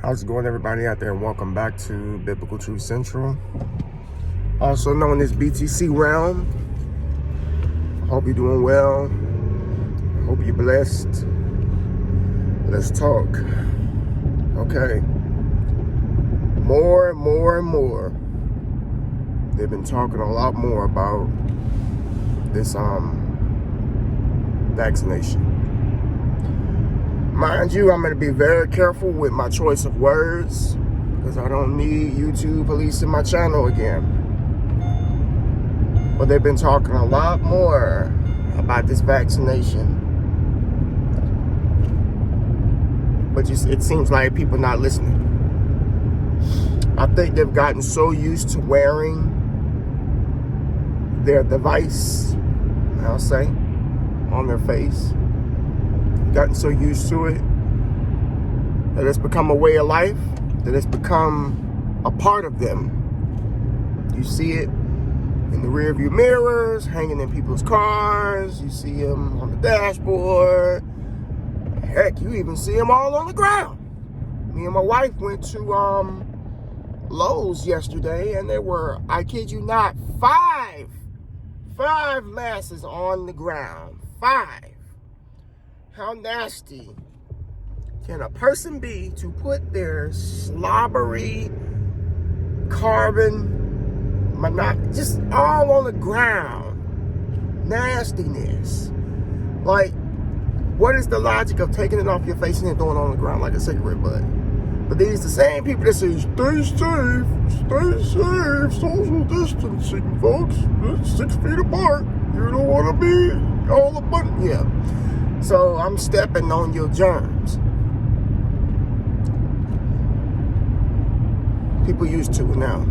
How's it going, everybody out there? And welcome back to Biblical Truth Central, also known as BTC Realm. Hope you're doing well. Hope you're blessed. Let's talk. Okay. More and more. They've been talking a lot more about this vaccination. Mind you, I'm going to be very careful with my choice of words because I don't need YouTube policing my channel again. But they've been talking a lot more about this vaccination. But it seems like people not listening. I think they've gotten so used to wearing their device, I'll say, on their face. Gotten so used to it that it's become a way of life, that it's become a part of them. You see it in the rearview mirrors, hanging in people's cars. You see them on the dashboard. Heck, you even see them all on the ground. Me and my wife went to Lowe's yesterday, and there were, I kid you not, five masses on the ground. 5. How nasty can a person be to put their slobbery carbon just all on the ground? Nastiness. Like, what is the logic of taking it off your face and then throwing it on the ground like a cigarette butt? But these the same people that say, stay safe, social distancing, folks. It's 6 feet apart. You don't want to be all up on, yeah. So I'm stepping on your germs. People used to it now.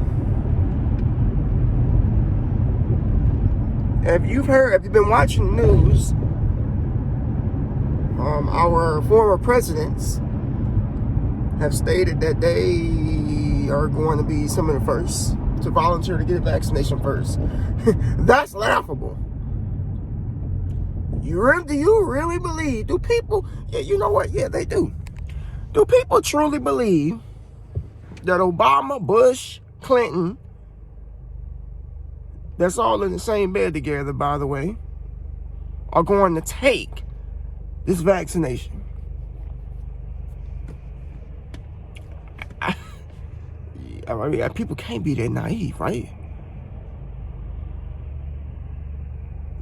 If you've been watching the news, our former presidents have stated that they are going to be some of the first to volunteer to get a vaccination first. That's laughable. Do you really believe? Do people? Yeah, you know what? Yeah, they do. Do people truly believe that Obama, Bush, Clinton, that's all in the same bed together, by the way, are going to take this vaccination? I mean, people can't be that naive, right?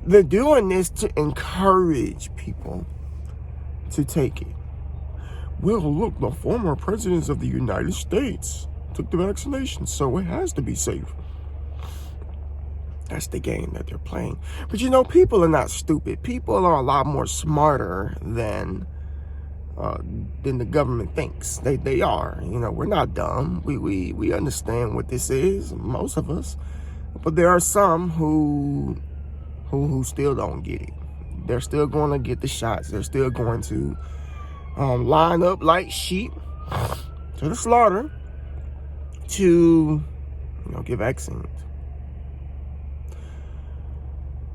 They're doing this to encourage people to take it. Well, look, the former presidents of the United States took the vaccination, so it has to be safe. That's the game that they're playing. But you know, people are not stupid. People are a lot more smarter than the government thinks. They are. You know, we're not dumb. We understand what this is, most of us. But there are some who still don't get it. They're still going to get the shots. They're still going to line up like sheep to the slaughter to, get vaccines.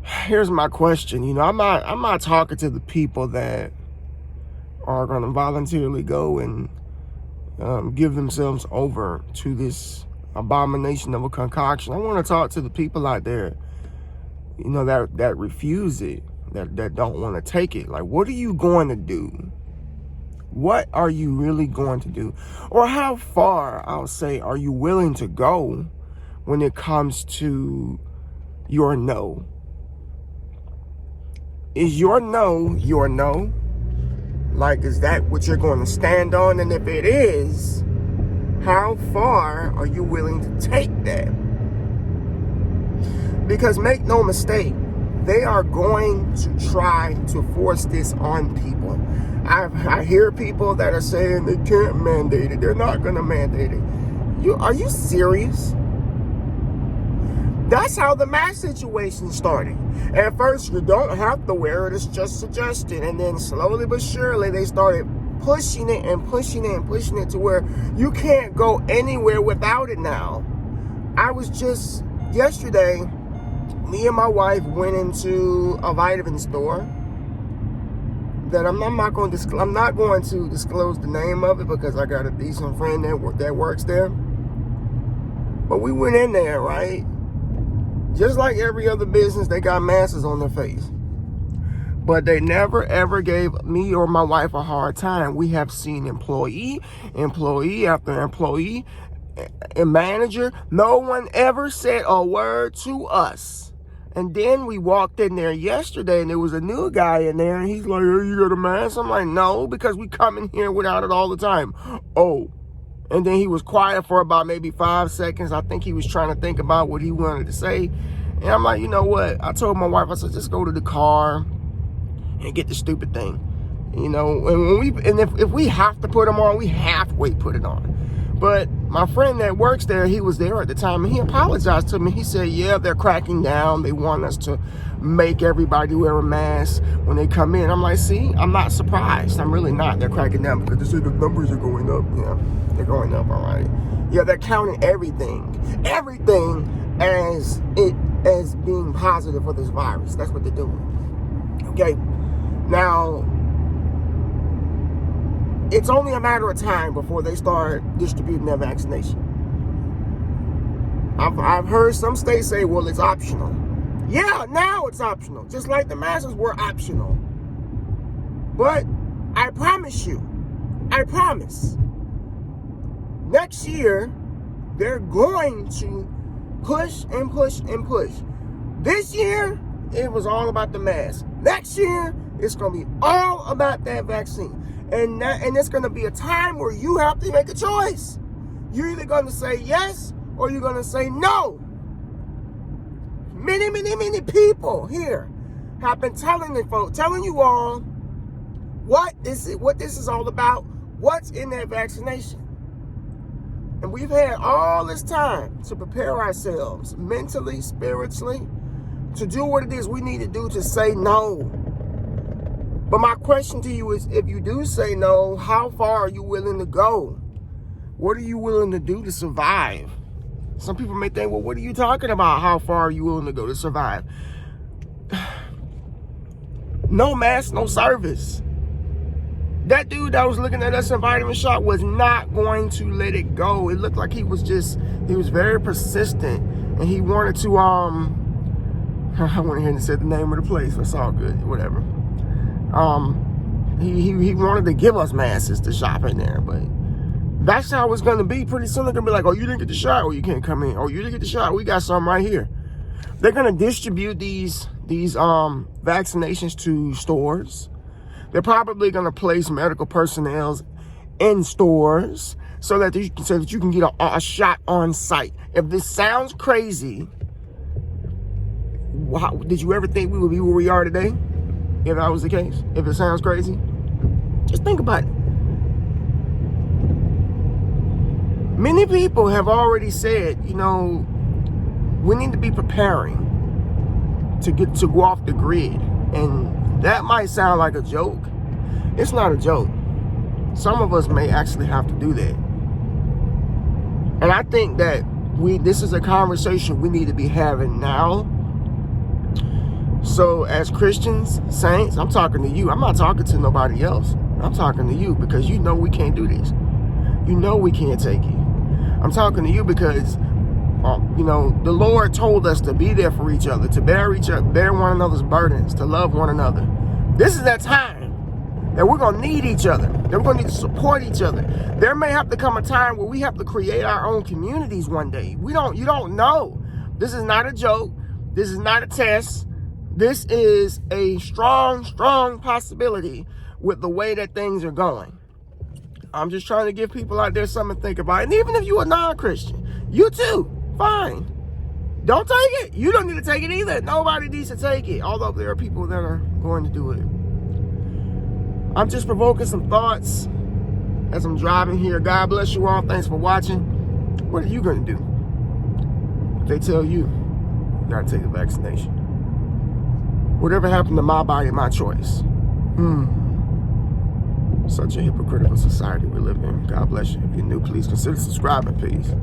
Here's my question. I'm not talking to the people that are going to voluntarily go and give themselves over to this abomination of a concoction. I want to talk to the people out there, that refuse it, that don't want to take it. Like, what are you going to do? What are you really going to do? Or how far, I'll say, are you willing to go when it comes to your no? Is your no your no? Like, is that what you're going to stand on? And if it is, how far are you willing to take that? Because make no mistake, they are going to try to force this on people. I hear people that are saying they can't mandate it. They're not going to mandate it. Are you serious? That's how the mask situation started. At first, you don't have to wear it. It's just suggested. And then slowly but surely, they started pushing it to where you can't go anywhere without it now. I was just yesterday, me and my wife went into a vitamin store. that I'm not going to disclose the name of it because I got a decent friend that works there. But we went in there, right? Just like every other business, they got masks on their face. But they never ever gave me or my wife a hard time. We have seen employee after employee and manager. No one ever said a word to us. And then we walked in there yesterday and there was a new guy in there and he's like, "Hey, you got a mask?" I'm like, "No, because we come in here without it all the time." Oh. And then he was quiet for about maybe 5 seconds. I think he was trying to think about what he wanted to say. And I'm like, you know what? I told my wife, I said, just go to the car and get the stupid thing. You know, and if we have to put them on, we halfway put it on. But my friend that works there, he was there at the time, and he apologized to me. He said, yeah, they're cracking down. They want us to make everybody wear a mask when they come in. I'm like, see, I'm not surprised. I'm really not. They're cracking down because they say the numbers are going up. Yeah, they're going up, all right. Yeah, they're counting everything as being positive for this virus. That's what they're doing. Okay, now, it's only a matter of time before they start distributing their vaccination. I've heard some states say, well, it's optional. Yeah, now it's optional. Just like the masks were optional. But I promise you, next year, they're going to push and push and push. This year, it was all about the mask. Next year, it's going to be all about that vaccine. And it's going to be a time where you have to make a choice. You're either going to say yes or you're going to say no. Many people here have been telling you all what this is all about, what's in that vaccination. And we've had all this time to prepare ourselves mentally, spiritually, to do what it is we need to do to say no. But my question to you is, if you do say no, how far are you willing to go? What are you willing to do to survive? Some people may think, well, what are you talking about? How far are you willing to go to survive? No mask, no service. That dude that was looking at us in Vitamin Shop was not going to let it go. It looked like he was very persistent, and he wanted to, I went ahead and said the name of the place. That's all good, whatever. He wanted to give us masks to shop in there, but that's how it's going to be. Pretty soon they're going to be like, oh, you didn't get the shot, or you can't come in. Oh, you didn't get the shot, we got some right here. They're going to distribute these vaccinations to stores. They're probably going to place medical personnel in stores so that you can get a shot on site. If this sounds crazy, did you ever think we would be where we are today? If that was the case, if it sounds crazy, just think about it. Many people have already said, you know, we need to be preparing to go off the grid. And that might sound like a joke. It's not a joke. Some of us may actually have to do that. And I think that this is a conversation we need to be having now. So as Christians, saints, I'm talking to you. I'm not talking to nobody else. I'm talking to you because you know we can't do this. You know we can't take it. I'm talking to you because, you know, the Lord told us to be there for each other, to bear one another's burdens, to love one another. This is that time that we're going to need each other, that we're going to need to support each other. There may have to come a time where we have to create our own communities one day. You don't know. This is not a joke. This is not a test. This is a strong possibility with the way that things are going. I'm just trying to give people out there something to think about. And even if you're a non-Christian, you too, fine. Don't take it. You don't need to take it either. Nobody needs to take it. Although there are people that are going to do it. I'm just provoking some thoughts as I'm driving here. God bless you all. Thanks for watching. What are you going to do if they tell you you got to take the vaccination? Whatever happened to my body, my choice. Such a hypocritical society we live in. God bless you. If you're new, please consider subscribing, please.